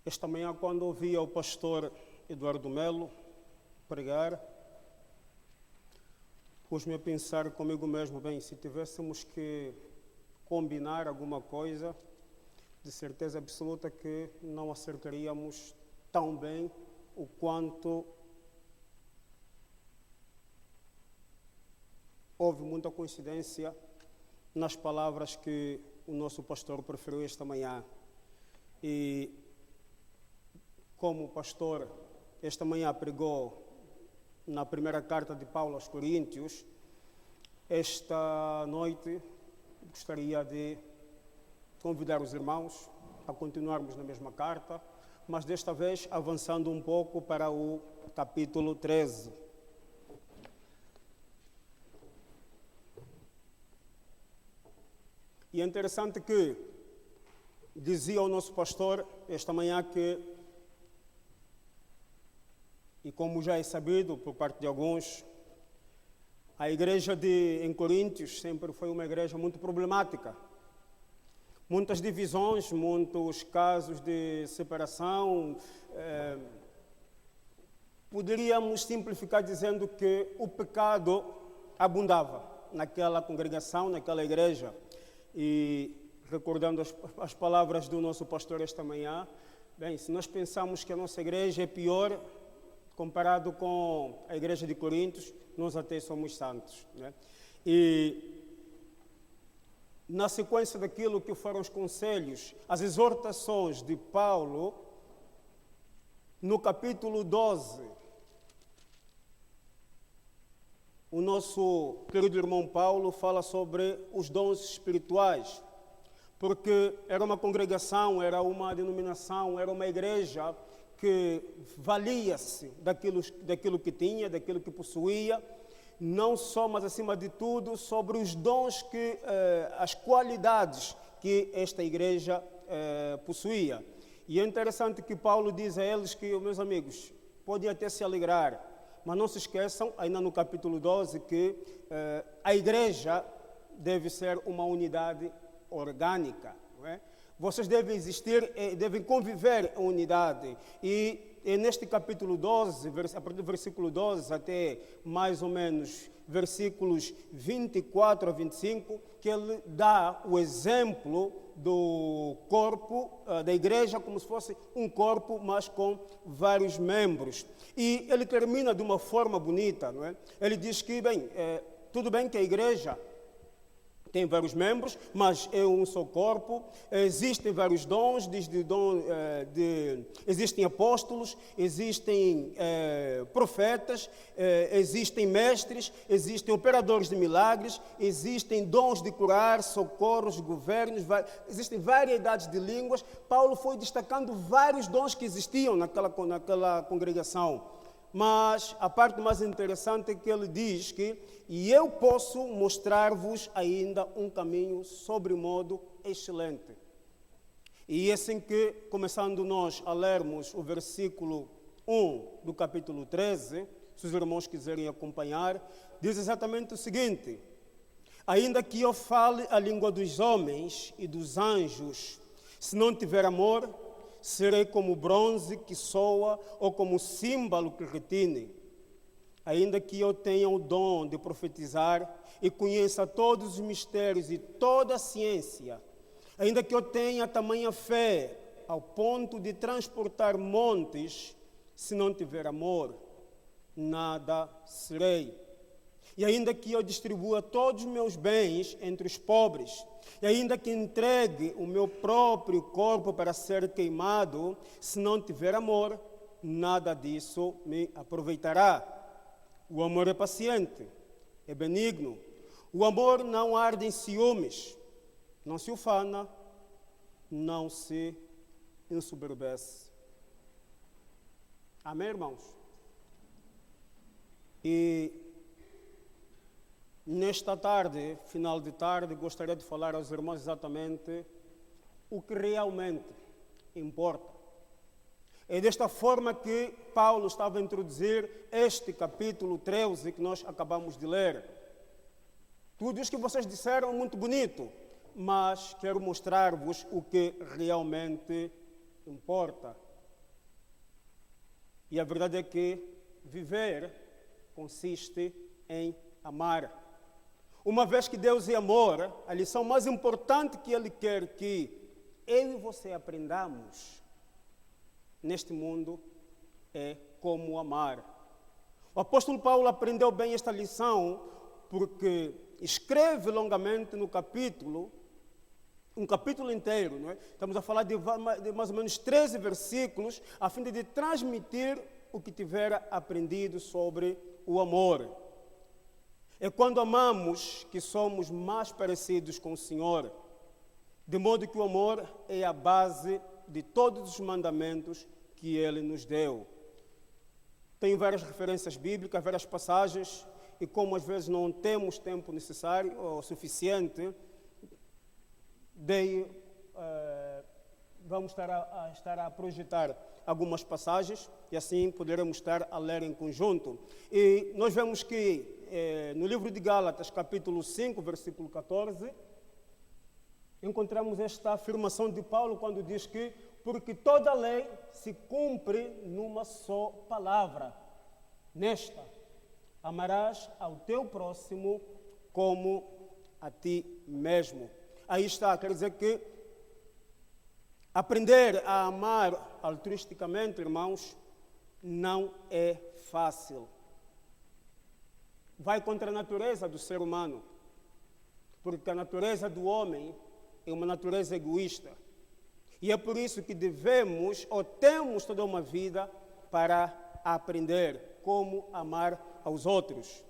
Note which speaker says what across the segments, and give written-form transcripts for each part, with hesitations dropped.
Speaker 1: Esta manhã, quando ouvia o pastor Eduardo Melo pregar, pus-me a pensar comigo mesmo, bem, se tivéssemos que combinar alguma coisa, de certeza absoluta que não acertaríamos tão bem o quanto houve muita coincidência nas palavras que o nosso pastor proferiu esta manhã. E como o pastor esta manhã pregou na primeira carta de Paulo aos Coríntios, esta noite gostaria de convidar os irmãos a continuarmos na mesma carta, mas desta vez avançando um pouco para o capítulo 13. E é interessante que dizia o nosso pastor esta manhã que, e como já é sabido por parte de alguns, a igreja em Coríntios sempre foi uma igreja muito problemática. Muitas divisões, muitos casos de separação. Poderíamos simplificar dizendo que o pecado abundava naquela congregação, naquela igreja. E recordando as palavras do nosso pastor esta manhã, bem, se nós pensamos que a nossa igreja é pior comparado com a igreja de Coríntios, nós até somos santos, né? E na sequência daquilo que foram os conselhos, as exortações de Paulo, no capítulo 12, o nosso querido irmão Paulo fala sobre os dons espirituais, porque era uma congregação, era uma denominação, era uma igreja que valia-se daquilo que tinha, daquilo que possuía, não só, mas acima de tudo, sobre os dons, as qualidades que esta igreja possuía. E é interessante que Paulo diz a eles que, meus amigos, podem até se alegrar, mas não se esqueçam, ainda no capítulo 12, que a igreja deve ser uma unidade orgânica, não é? Vocês devem existir, devem conviver em unidade. E é neste capítulo 12, a partir do versículo 12 até mais ou menos versículos 24 a 25, que ele dá o exemplo do corpo da igreja como se fosse um corpo, mas com vários membros. E ele termina de uma forma bonita, não é? Ele diz que, bem, tudo bem que a igreja tem vários membros, mas é um só corpo. Existem vários dons, existem apóstolos, existem profetas, existem mestres, existem operadores de milagres, existem dons de curar, socorros, governos, existem variedades de línguas. Paulo foi destacando vários dons que existiam naquela congregação. Mas a parte mais interessante é que ele diz que e eu posso mostrar-vos ainda um caminho sobremodo excelente. E é assim que, começando nós a lermos o versículo 1 do capítulo 13, se os irmãos quiserem acompanhar, diz exatamente o seguinte: ainda que eu fale a língua dos homens e dos anjos, se não tiver amor, serei como bronze que soa ou como símbolo que retine. Ainda que eu tenha o dom de profetizar e conheça todos os mistérios e toda a ciência, ainda que eu tenha tamanha fé ao ponto de transportar montes, se não tiver amor, nada serei. E ainda que eu distribua todos os meus bens entre os pobres, e ainda que entregue o meu próprio corpo para ser queimado, se não tiver amor, nada disso me aproveitará. O amor é paciente, é benigno. O amor não arde em ciúmes, não se ufana, não se ensoberbece. Amém, irmãos? E nesta tarde, final de tarde, gostaria de falar aos irmãos exatamente o que realmente importa. É desta forma que Paulo estava a introduzir este capítulo 13 que nós acabamos de ler. Tudo isso que vocês disseram é muito bonito, mas quero mostrar-vos o que realmente importa. E a verdade é que viver consiste em amar. Uma vez que Deus é amor, a lição mais importante que Ele quer que eu e você aprendamos neste mundo é como amar. O apóstolo Paulo aprendeu bem esta lição porque escreve longamente no capítulo, um capítulo inteiro, não é? Estamos a falar de mais ou menos 13 versículos, a fim de transmitir o que tivera aprendido sobre o amor. É quando amamos que somos mais parecidos com o Senhor, de modo que o amor é a base de todos os mandamentos que Ele nos deu. Tenho várias referências bíblicas, várias passagens, e como às vezes não temos tempo necessário ou suficiente, vamos estar a projetar algumas passagens e assim poderemos estar a ler em conjunto. E nós vemos que no livro de Gálatas, capítulo 5, versículo 14, encontramos esta afirmação de Paulo quando diz que porque toda a lei se cumpre numa só palavra, nesta: amarás ao teu próximo como a ti mesmo. Aí está, quer dizer que aprender a amar altruisticamente, irmãos, não é fácil. Vai contra a natureza do ser humano, porque a natureza do homem é uma natureza egoísta. E é por isso que devemos, ou temos toda uma vida para aprender como amar aos outros.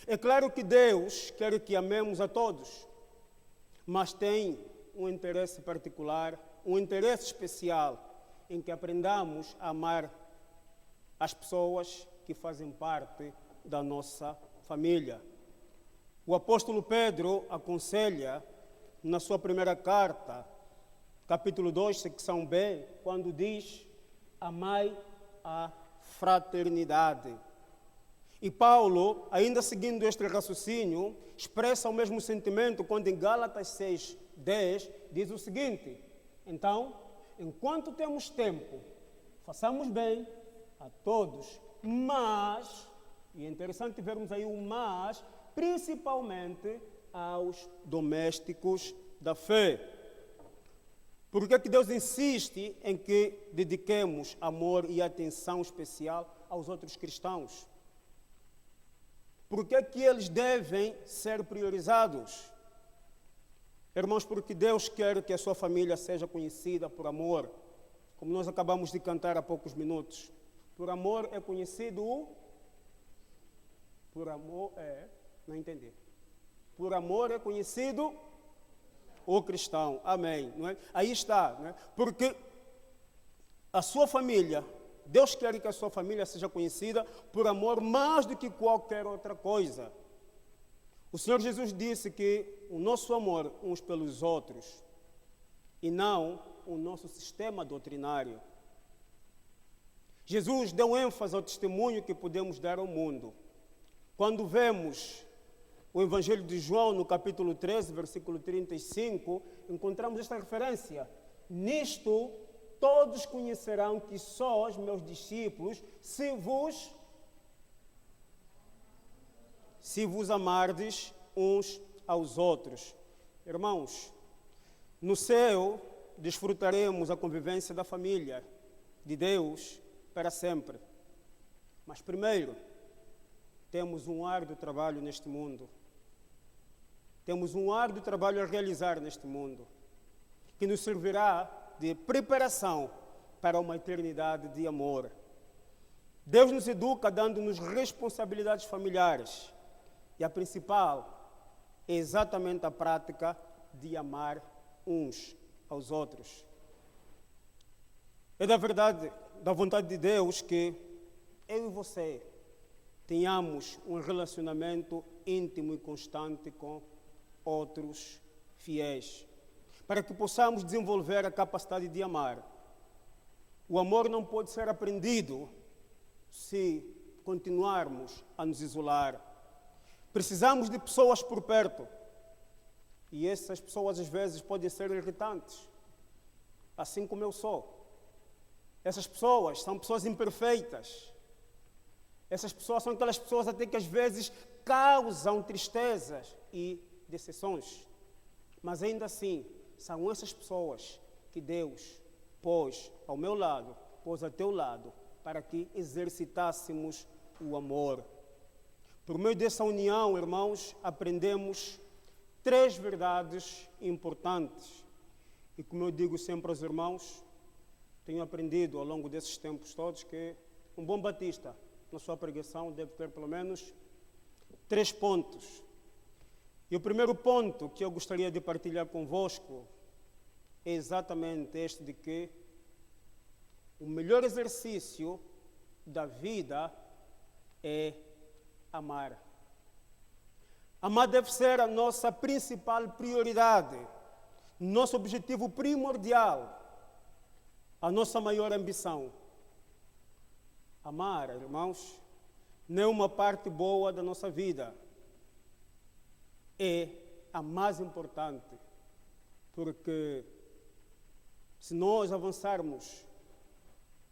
Speaker 1: É claro que Deus quer que amemos a todos, mas tem um interesse particular, um interesse especial em que aprendamos a amar as pessoas que fazem parte da nossa família. O apóstolo Pedro aconselha na sua primeira carta, capítulo 2, secção B, quando diz: amai a fraternidade. E Paulo, ainda seguindo este raciocínio, expressa o mesmo sentimento quando em Gálatas 6:10 diz o seguinte: então, enquanto temos tempo, façamos bem a todos, mas, e é interessante vermos aí o mas, principalmente aos domésticos da fé. Por que Deus insiste em que dediquemos amor e atenção especial aos outros cristãos? Por que eles devem ser priorizados? Irmãos, porque Deus quer que a sua família seja conhecida por amor, como nós acabamos de cantar há poucos minutos. Por amor é conhecido Por amor não entendi. Por amor é conhecido o cristão. Amém. Não é? Aí está. Não é? Porque a sua família, Deus quer que a sua família seja conhecida por amor mais do que qualquer outra coisa. O Senhor Jesus disse que o nosso amor uns pelos outros e não o nosso sistema doutrinário. Jesus deu ênfase ao testemunho que podemos dar ao mundo. Quando vemos o Evangelho de João, no capítulo 13, versículo 35, encontramos esta referência. Nisto todos conhecerão que sois meus discípulos, se vos amardes uns aos outros. Irmãos, no céu desfrutaremos a convivência da família de Deus para sempre. Mas primeiro, temos um árduo trabalho neste mundo. Temos um árduo trabalho a realizar neste mundo, que nos servirá de preparação para uma eternidade de amor. Deus nos educa dando-nos responsabilidades familiares. E a principal é exatamente a prática de amar uns aos outros. É da verdade, da vontade de Deus que eu e você tenhamos um relacionamento íntimo e constante com outros fiéis, para que possamos desenvolver a capacidade de amar. O amor não pode ser aprendido se continuarmos a nos isolar. Precisamos de pessoas por perto. E essas pessoas às vezes podem ser irritantes, assim como eu sou. Essas pessoas são pessoas imperfeitas. Essas pessoas são aquelas pessoas até que às vezes causam tristezas e decepções. Mas ainda assim, são essas pessoas que Deus pôs ao meu lado, pôs ao teu lado, para que exercitássemos o amor. Por meio dessa união, irmãos, aprendemos 3 verdades importantes. E como eu digo sempre aos irmãos, tenho aprendido ao longo desses tempos todos que um bom batista, na sua pregação, deve ter pelo menos 3 pontos. E o primeiro ponto que eu gostaria de partilhar convosco é exatamente este de que o melhor exercício da vida é amar. Amar deve ser a nossa principal prioridade, nosso objetivo primordial, a nossa maior ambição. Amar, irmãos, não é uma parte boa da nossa vida. É a mais importante, porque se nós avançarmos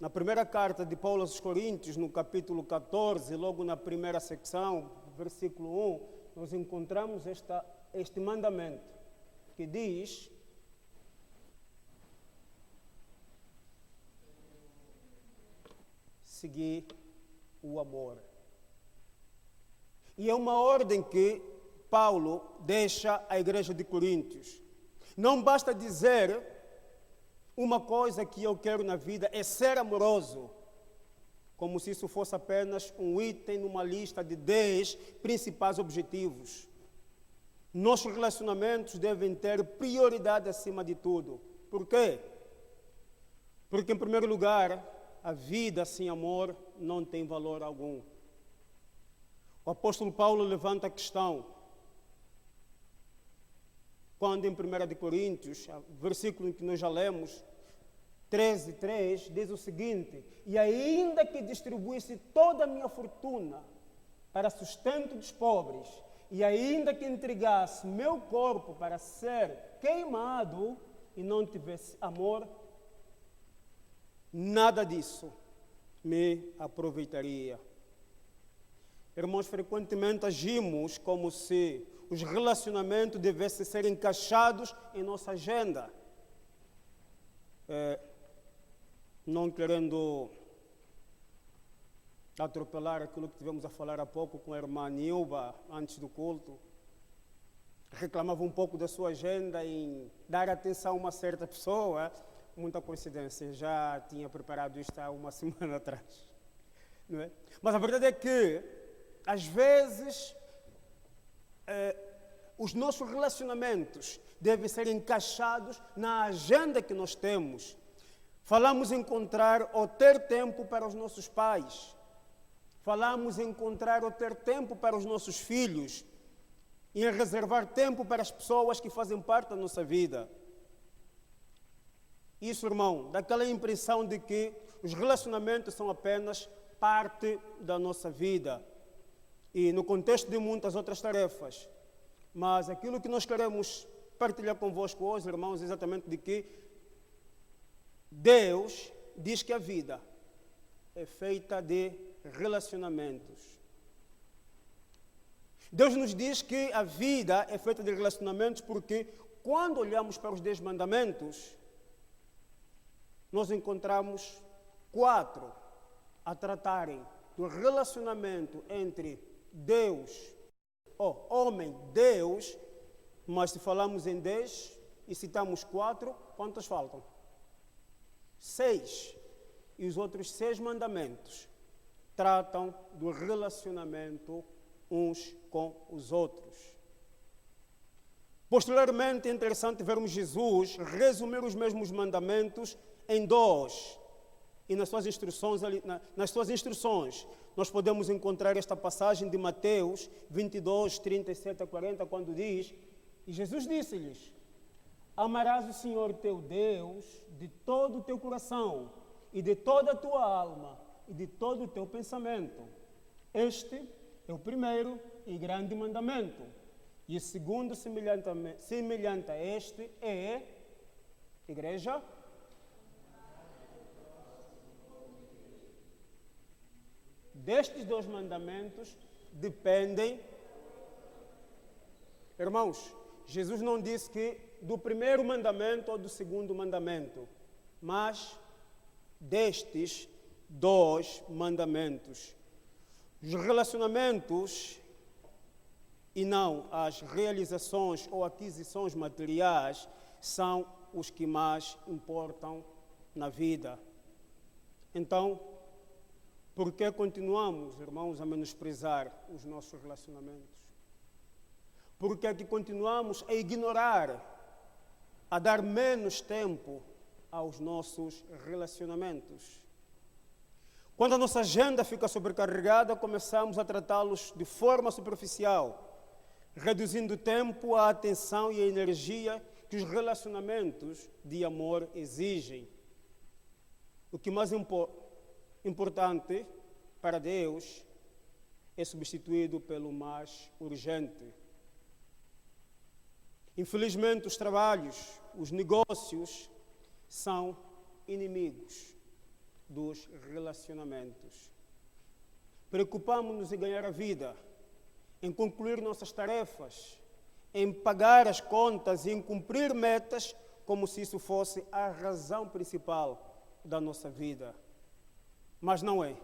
Speaker 1: na primeira carta de Paulo aos Coríntios, no capítulo 14, logo na primeira secção, versículo 1, nós encontramos este mandamento que diz: seguir o amor. E é uma ordem que Paulo deixa à igreja de Coríntios. Não basta dizer uma coisa que eu quero na vida é ser amoroso, como se isso fosse apenas um item numa lista de 10 principais objetivos. Nossos relacionamentos devem ter prioridade acima de tudo. Por quê? Porque, em primeiro lugar, a vida sem amor não tem valor algum. O apóstolo Paulo levanta a questão, quando em 1 Coríntios, versículo que nós já lemos, 13:3, diz o seguinte: e ainda que distribuísse toda a minha fortuna para sustento dos pobres, e ainda que entregasse meu corpo para ser queimado e não tivesse amor, nada disso me aproveitaria. Irmãos, frequentemente agimos como se os relacionamentos devessem ser encaixados em nossa agenda. Não querendo atropelar aquilo que tivemos a falar há pouco com a irmã Nilba, antes do culto, reclamava um pouco da sua agenda em dar atenção a uma certa pessoa. Muita coincidência, já tinha preparado isto há uma semana atrás. Não é? Mas a verdade é que, às vezes, os nossos relacionamentos devem ser encaixados na agenda que nós temos. Falamos em encontrar ou ter tempo para os nossos pais. Falamos em encontrar ou ter tempo para os nossos filhos. E em reservar tempo para as pessoas que fazem parte da nossa vida. Isso, irmão, dá aquela impressão de que os relacionamentos são apenas parte da nossa vida. E no contexto de muitas outras tarefas. Mas aquilo que nós queremos partilhar convosco hoje, irmãos, é exatamente de que Deus diz que a vida é feita de relacionamentos. Deus nos diz que a vida é feita de relacionamentos porque quando olhamos para os 10 mandamentos, nós encontramos 4 a tratarem do relacionamento entre Deus, homem, Deus, mas se falamos em 10 e citamos 4, quantos faltam? 6. E os outros 6 mandamentos tratam do relacionamento uns com os outros. Posteriormente, é interessante vermos Jesus resumir os mesmos mandamentos em 2. E nas suas instruções, nós podemos encontrar esta passagem de Mateus 22, 37 a 40, quando diz: e Jesus disse-lhes: amarás o Senhor teu Deus de todo o teu coração, e de toda a tua alma, e de todo o teu pensamento. Este é o primeiro e grande mandamento. E o segundo, semelhante a este, é, igreja, destes 2 mandamentos dependem. Irmãos, Jesus não disse que do primeiro mandamento ou do segundo mandamento, mas destes 2 mandamentos. Os relacionamentos e não as realizações ou aquisições materiais são os que mais importam na vida. Então, por que continuamos, irmãos, a menosprezar os nossos relacionamentos? Por que é que continuamos a ignorar, a dar menos tempo aos nossos relacionamentos? Quando a nossa agenda fica sobrecarregada, começamos a tratá-los de forma superficial, reduzindo o tempo, a atenção e a energia que os relacionamentos de amor exigem. O que mais importante para Deus é substituído pelo mais urgente. Infelizmente, os trabalhos, os negócios são inimigos dos relacionamentos. Preocupamos-nos em ganhar a vida, em concluir nossas tarefas, em pagar as contas e em cumprir metas como se isso fosse a razão principal da nossa vida. Mas não é.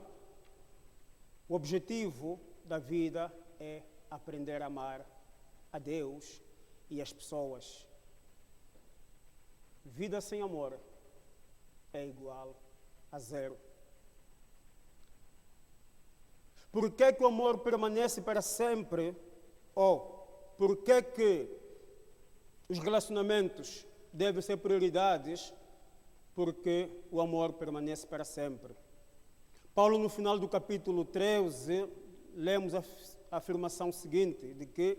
Speaker 1: O objetivo da vida é aprender a amar a Deus e as pessoas. Vida sem amor é igual a zero. Por que o amor permanece para sempre? Ou por que os relacionamentos devem ser prioridades? Porque o amor permanece para sempre. Paulo, no final do capítulo 13, lemos a afirmação seguinte, de que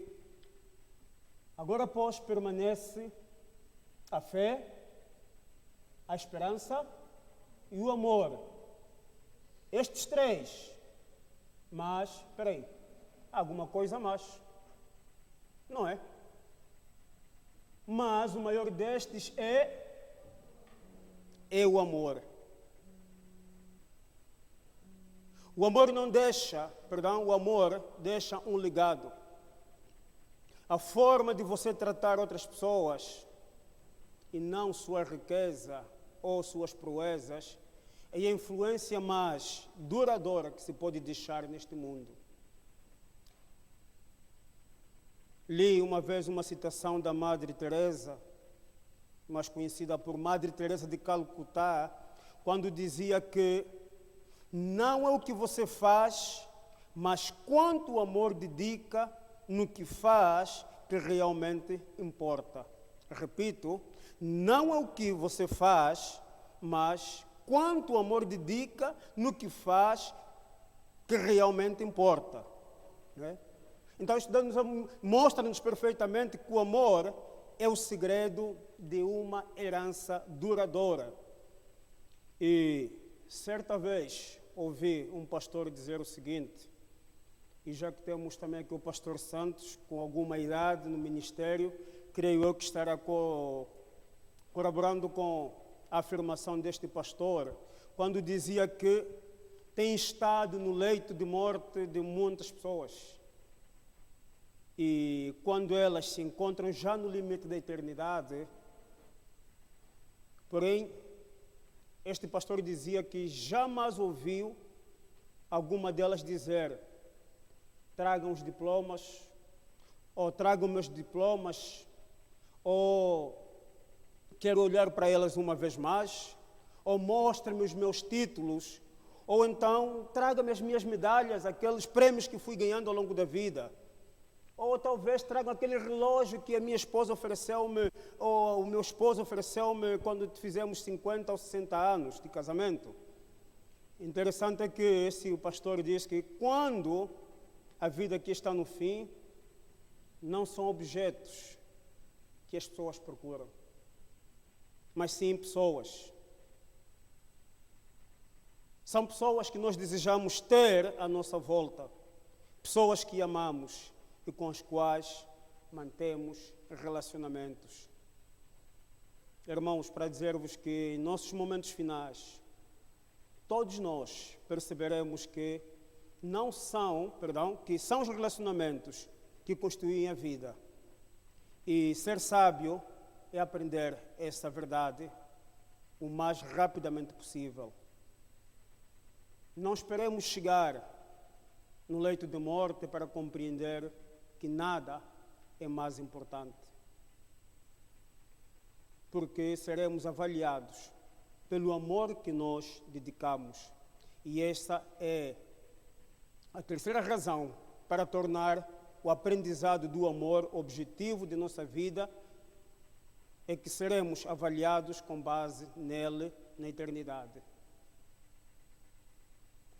Speaker 1: agora, pois, permanece a fé, a esperança e o amor. Estes 3. Mas, espera aí, alguma coisa a mais. Não é? Mas o maior destes é o amor. O amor deixa um legado. A forma de você tratar outras pessoas e não sua riqueza ou suas proezas é a influência mais duradoura que se pode deixar neste mundo. Li uma vez uma citação da Madre Teresa, mais conhecida por Madre Teresa de Calcutá, quando dizia que não é o que você faz, mas quanto amor dedica no que faz que realmente importa. Repito, não é o que você faz, mas quanto amor dedica no que faz que realmente importa. Não é? Então, isso mostra-nos perfeitamente que o amor é o segredo de uma herança duradoura. E certa vez ouvi um pastor dizer o seguinte, e já que temos também aqui o pastor Santos, com alguma idade no ministério, creio eu que estará colaborando com a afirmação deste pastor, quando dizia que tem estado no leito de morte de muitas pessoas. E quando elas se encontram já no limite da eternidade, porém, este pastor dizia que jamais ouviu alguma delas dizer: tragam os diplomas, ou tragam meus diplomas, ou quero olhar para elas uma vez mais, ou mostre-me os meus títulos, ou então traga-me as minhas medalhas, aqueles prêmios que fui ganhando ao longo da vida. Ou talvez tragam aquele relógio que a minha esposa ofereceu-me, ou o meu esposo ofereceu-me quando fizemos 50 ou 60 anos de casamento. Interessante é que o pastor diz que quando a vida aqui está no fim, não são objetos que as pessoas procuram, mas sim pessoas. São pessoas que nós desejamos ter à nossa volta, pessoas que amamos e com as quais mantemos relacionamentos. Irmãos, para dizer-vos que em nossos momentos finais, todos nós perceberemos que que são os relacionamentos que construem a vida. E ser sábio é aprender essa verdade o mais rapidamente possível. Não esperemos chegar no leito de morte para compreender que nada é mais importante. Porque seremos avaliados pelo amor que nós dedicamos. E esta é a terceira razão para tornar o aprendizado do amor objetivo de nossa vida, é que seremos avaliados com base nele na eternidade.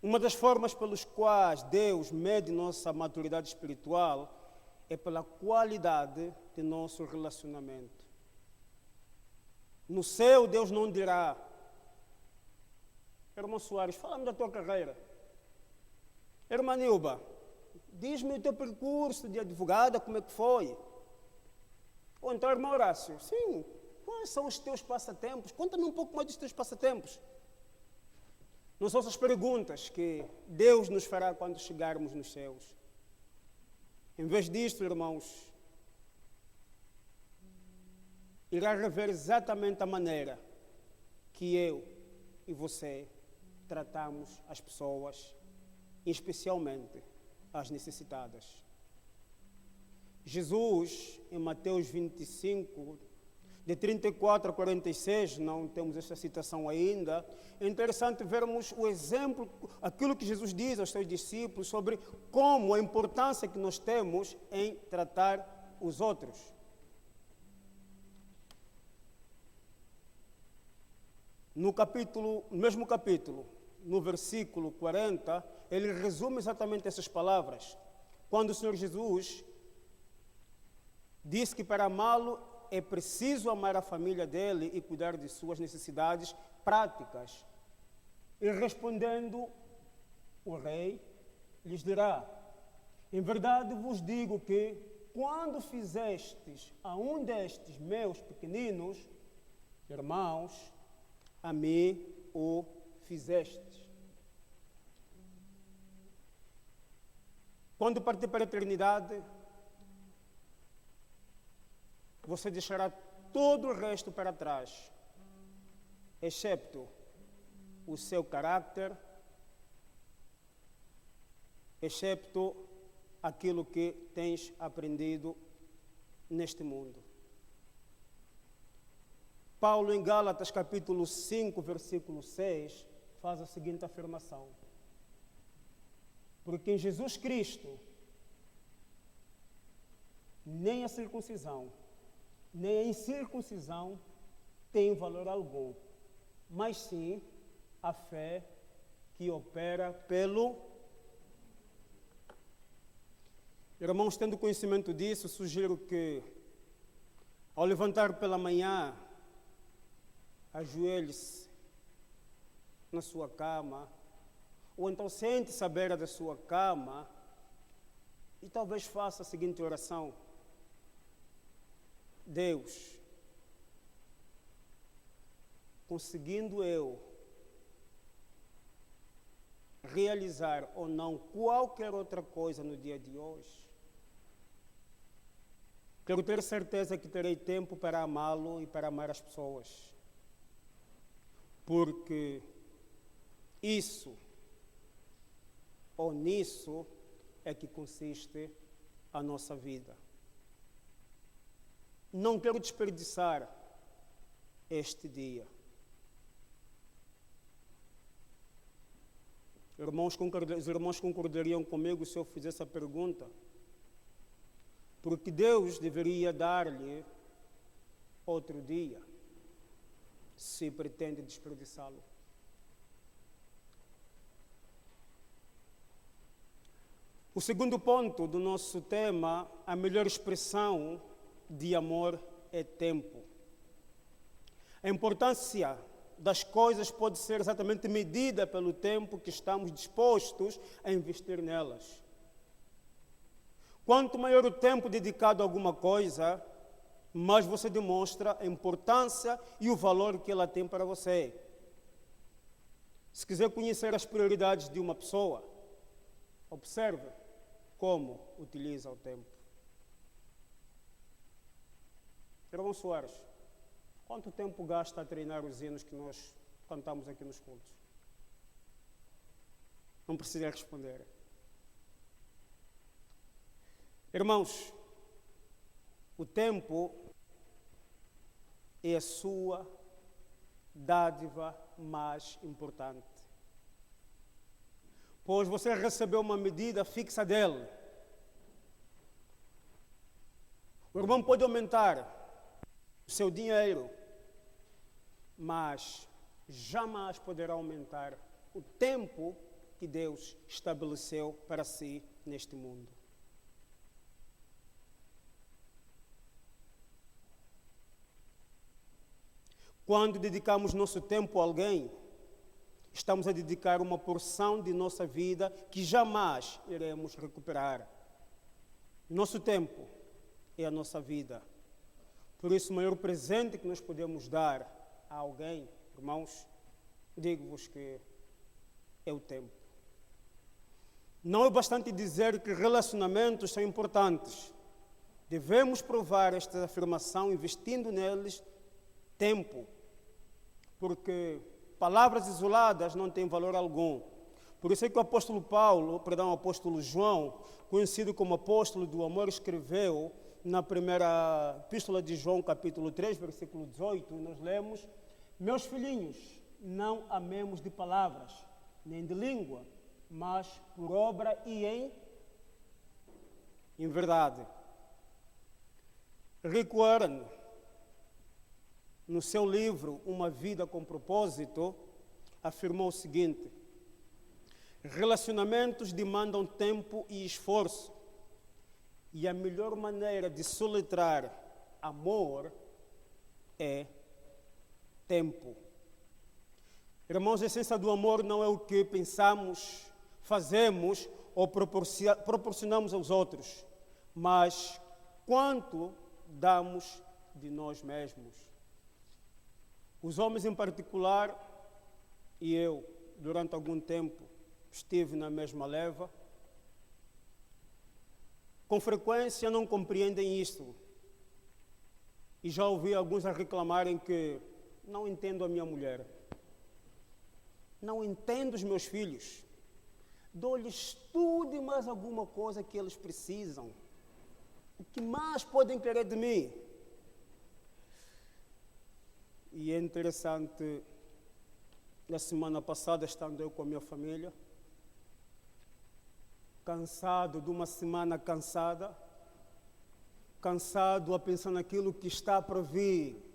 Speaker 1: Uma das formas pelas quais Deus mede nossa maturidade espiritual é pela qualidade de nosso relacionamento. No céu, Deus não dirá: irmão Soares, fala-me da tua carreira. Irmã Nilba, diz-me o teu percurso de advogada, como é que foi? Ou então, irmão Horácio, sim, quais são os teus passatempos? Conta-me um pouco mais dos teus passatempos. Não são essas perguntas que Deus nos fará quando chegarmos nos céus. Em vez disto, irmãos, irá rever exatamente a maneira que eu e você tratamos as pessoas, especialmente as necessitadas. Jesus, em Mateus 25, de 34 a 46, não temos esta citação ainda, é interessante vermos o exemplo, aquilo que Jesus diz aos seus discípulos sobre como a importância que nós temos em tratar os outros. No mesmo capítulo, no versículo 40, ele resume exatamente essas palavras. Quando o Senhor Jesus disse que para amá-lo é preciso amar a família dele e cuidar de suas necessidades práticas. E respondendo, o rei lhes dirá: em verdade vos digo que, quando fizestes a um destes meus pequeninos irmãos, a mim o fizestes. Quando partir para a eternidade, você deixará todo o resto para trás, excepto o seu caráter, excepto aquilo que tens aprendido neste mundo. Paulo, em Gálatas, capítulo 5, versículo 6, faz a seguinte afirmação: porque em Jesus Cristo, nem a circuncisão, nem a incircuncisão tem valor algum, mas sim a fé que opera pelo... Irmãos, tendo conhecimento disso, sugiro que, ao levantar pela manhã, ajoelhe-se na sua cama, ou então sente-se à beira da sua cama e talvez faça a seguinte oração: Deus, conseguindo eu realizar ou não qualquer outra coisa no dia de hoje, quero ter certeza que terei tempo para amá-lo e para amar as pessoas. Porque isso, ou nisso, é que consiste a nossa vida. Não quero desperdiçar este dia. Os irmãos concordariam comigo se eu fizesse a pergunta? Porque Deus deveria dar-lhe outro dia, se pretende desperdiçá-lo. O segundo ponto do nosso tema, a melhor expressão de amor é tempo. A importância das coisas pode ser exatamente medida pelo tempo que estamos dispostos a investir nelas. Quanto maior o tempo dedicado a alguma coisa, mais você demonstra a importância e o valor que ela tem para você. Se quiser conhecer as prioridades de uma pessoa, Observe como utiliza o tempo. Irmão Soares, quanto tempo gasta a treinar os hinos que nós cantamos aqui nos cultos? Não precisa responder. Irmãos, o tempo é a sua dádiva mais importante. Pois você recebeu uma medida fixa dele. O irmão pode aumentar o seu dinheiro, mas jamais poderá aumentar o tempo que Deus estabeleceu para si neste mundo. Quando dedicamos nosso tempo a alguém, estamos a dedicar uma porção de nossa vida que jamais iremos recuperar. Nosso tempo é a nossa vida. Por isso, o maior presente que nós podemos dar a alguém, irmãos, digo-vos que é o tempo. Não é bastante dizer que relacionamentos são importantes. Devemos provar esta afirmação investindo neles tempo, porque palavras isoladas não têm valor algum. Por isso é que o o apóstolo João, conhecido como apóstolo do amor, escreveu na primeira epístola de João, capítulo 3, versículo 18, nós lemos: meus filhinhos, não amemos de palavras, nem de língua, mas por obra e em verdade. Rick Warren, no seu livro Uma Vida com Propósito, afirmou o seguinte: relacionamentos demandam tempo e esforço, e a melhor maneira de soletrar amor é tempo. Irmãos, a essência do amor não é o que pensamos, fazemos ou proporcionamos aos outros, mas quanto damos de nós mesmos. Os homens em particular, e eu, durante algum tempo, estive na mesma leva, com frequência não compreendem isto. E já ouvi alguns a reclamarem que não entendo a minha mulher, não entendo os meus filhos, dou-lhes tudo e mais alguma coisa que eles precisam. O que mais podem querer de mim? E é interessante, na semana passada, estando eu com a minha família, cansado de uma semana cansado a pensar naquilo que está para vir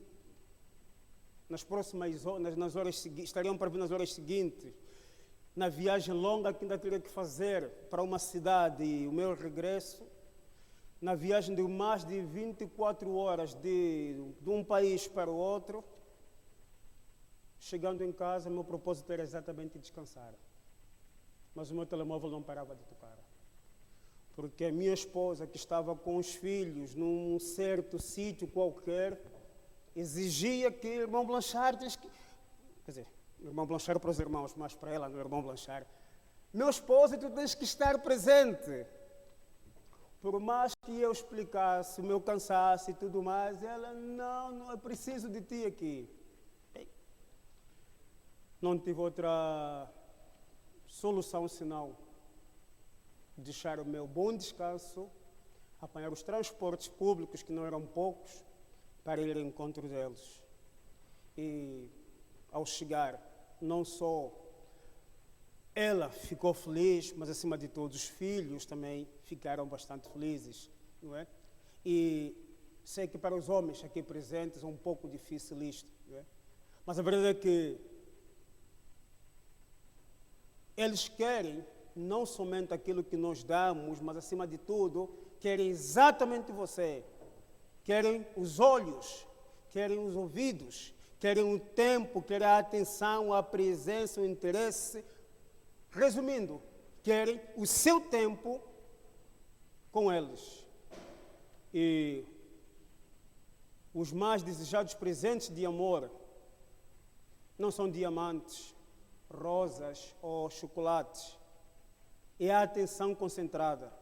Speaker 1: nas próximas horas, estariam para vir nas horas seguintes, na viagem longa que ainda teria que fazer para uma cidade e o meu regresso, na viagem de mais de 24 horas de um país para o outro. Chegando em casa, meu propósito era exatamente descansar. Mas o meu telemóvel não parava de tocar. Porque a minha esposa, que estava com os filhos num certo sítio qualquer, exigia que o irmão Blanchard, quer dizer, o irmão Blanchard para os irmãos, mas para ela, no irmão Blanchard, meu esposo, tu tens que estar presente. Por mais que eu explicasse o meu cansaço e tudo mais, ela, não é preciso de ti aqui. Não tive outra solução senão deixar o meu bom descanso, apanhar os transportes públicos, que não eram poucos, para ir ao encontro deles. E ao chegar, não só ela ficou feliz, mas acima de tudo os filhos também ficaram bastante felizes, não é? E sei que para os homens aqui presentes é um pouco difícil isto, não é? Mas a verdade é que eles querem não somente aquilo que nós damos, mas acima de tudo, querem exatamente você. Querem os olhos, querem os ouvidos, querem o tempo, querem a atenção, a presença, o interesse. Resumindo, querem o seu tempo com eles. E os mais desejados presentes de amor não são diamantes, rosas ou chocolates, é a atenção concentrada.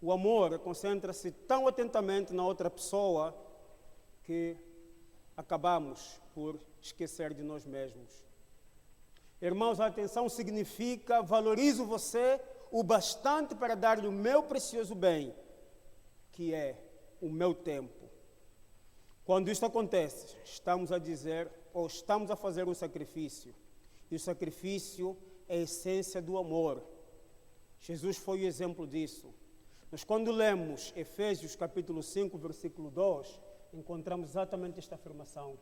Speaker 1: O amor concentra-se tão atentamente na outra pessoa que acabamos por esquecer de nós mesmos. Irmãos, a atenção significa valorizo você o bastante para dar-lhe o meu precioso bem, que é o meu tempo. Quando isso acontece, estamos a dizer, ou estamos a fazer um sacrifício. E o sacrifício é a essência do amor. Jesus foi o exemplo disso. Mas quando lemos Efésios capítulo 5, versículo 2, encontramos exatamente esta afirmação.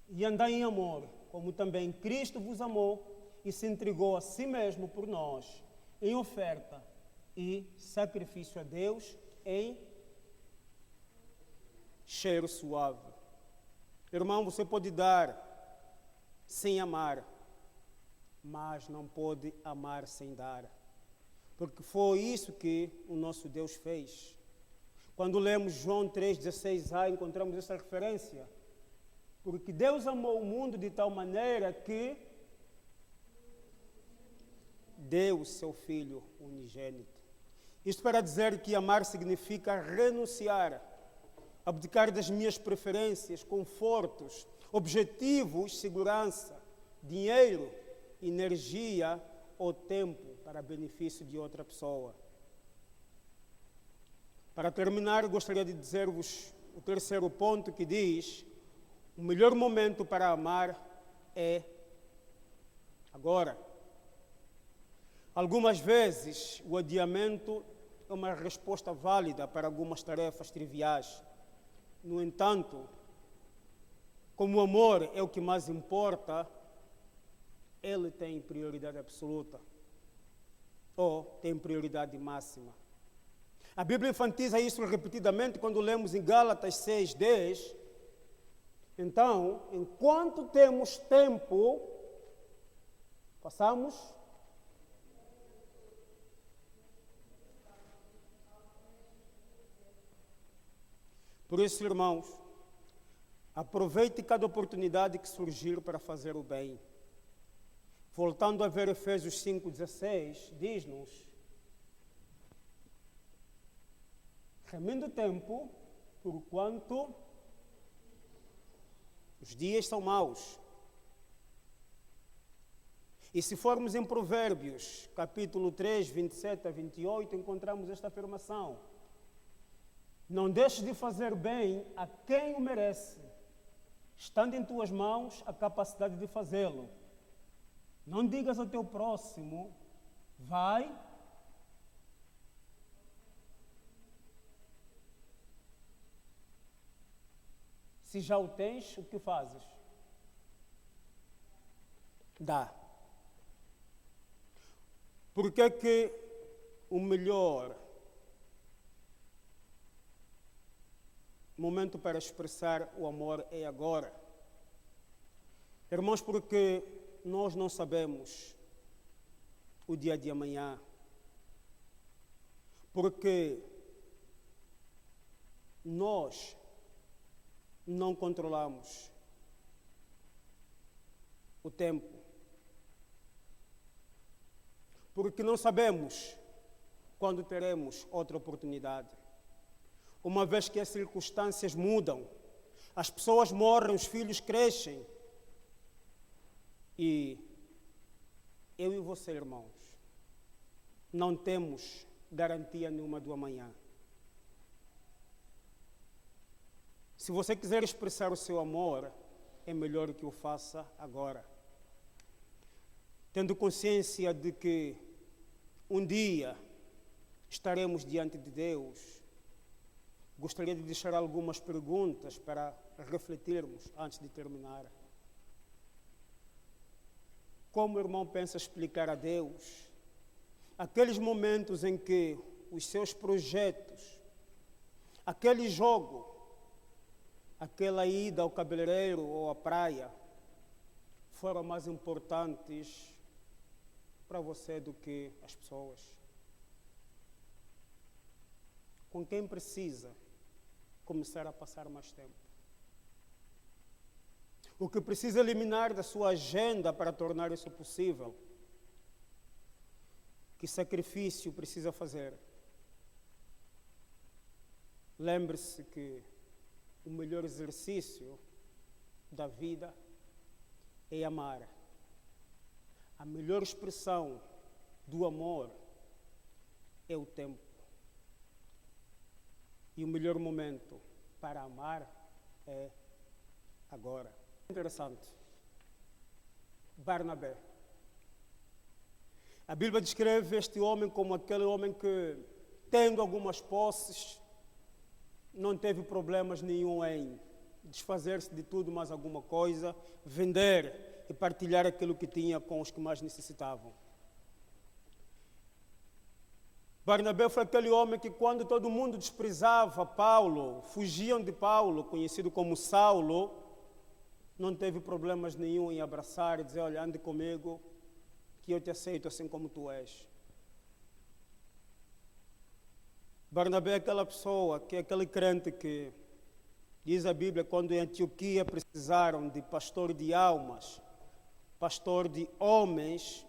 Speaker 1: E andai em amor, como também Cristo vos amou e se entregou a si mesmo por nós, em oferta e sacrifício a Deus em cheiro suave. Irmão, você pode dar sem amar, mas não pode amar sem dar. Porque foi isso que o nosso Deus fez. Quando lemos João 3,16a, encontramos essa referência. Porque Deus amou o mundo de tal maneira que deu o seu Filho unigênito. Isto para dizer que amar significa renunciar, abdicar das minhas preferências, confortos, objetivos, segurança, dinheiro, energia ou tempo para benefício de outra pessoa. Para terminar, gostaria de dizer-vos o terceiro ponto que diz: o melhor momento para amar é agora. Algumas vezes, o adiamento é uma resposta válida para algumas tarefas triviais. No entanto, como o amor é o que mais importa, ele tem prioridade absoluta, ou tem prioridade máxima. A Bíblia enfatiza isso repetidamente quando lemos em Gálatas 6:10. Então, enquanto temos tempo, passamos por isso, irmãos, aproveite cada oportunidade que surgir para fazer o bem. Voltando a ver Efésios 5,16, diz-nos: remendo o tempo, porquanto os dias são maus. E se formos em Provérbios, capítulo 3, 27 a 28, encontramos esta afirmação: não deixes de fazer bem a quem o merece, estando em tuas mãos a capacidade de fazê-lo. Não digas ao teu próximo, vai, se já o tens, o que fazes? Dá. Porque é que o melhor momento para expressar o amor é agora? Irmãos, porque nós não sabemos o dia de amanhã. Porque nós não controlamos o tempo. Porque não sabemos quando teremos outra oportunidade. Uma vez que as circunstâncias mudam, as pessoas morrem, os filhos crescem. E eu e você, irmãos, não temos garantia nenhuma do amanhã. Se você quiser expressar o seu amor, é melhor que o faça agora. Tendo consciência de que um dia estaremos diante de Deus, gostaria de deixar algumas perguntas para refletirmos antes de terminar. Como o irmão pensa explicar a Deus aqueles momentos em que os seus projetos, aquele jogo, aquela ida ao cabeleireiro ou à praia, foram mais importantes para você do que as pessoas? Com quem precisa começar a passar mais tempo? O que precisa eliminar da sua agenda para tornar isso possível? Que sacrifício precisa fazer. Lembre-se que o melhor exercício da vida é amar. A melhor expressão do amor é o tempo. E o melhor momento para amar é agora. Interessante. Barnabé. A Bíblia descreve este homem como aquele homem que, tendo algumas posses, não teve problemas nenhum em desfazer-se de tudo mais alguma coisa, vender e partilhar aquilo que tinha com os que mais necessitavam. Barnabé foi aquele homem que, quando todo mundo desprezava Paulo, fugiam de Paulo, conhecido como Saulo, não teve problemas nenhum em abraçar e dizer: olha, ande comigo, que eu te aceito assim como tu és. Barnabé é aquela pessoa, que é aquele crente que, diz a Bíblia, quando em Antioquia precisaram de pastor de almas, pastor de homens,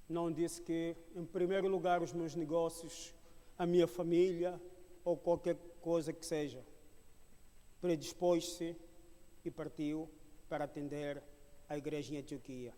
Speaker 1: não disse que, em primeiro lugar, os meus negócios, a minha família ou qualquer coisa que seja. Predispôs-se e partiu para atender a igreja em Antioquia.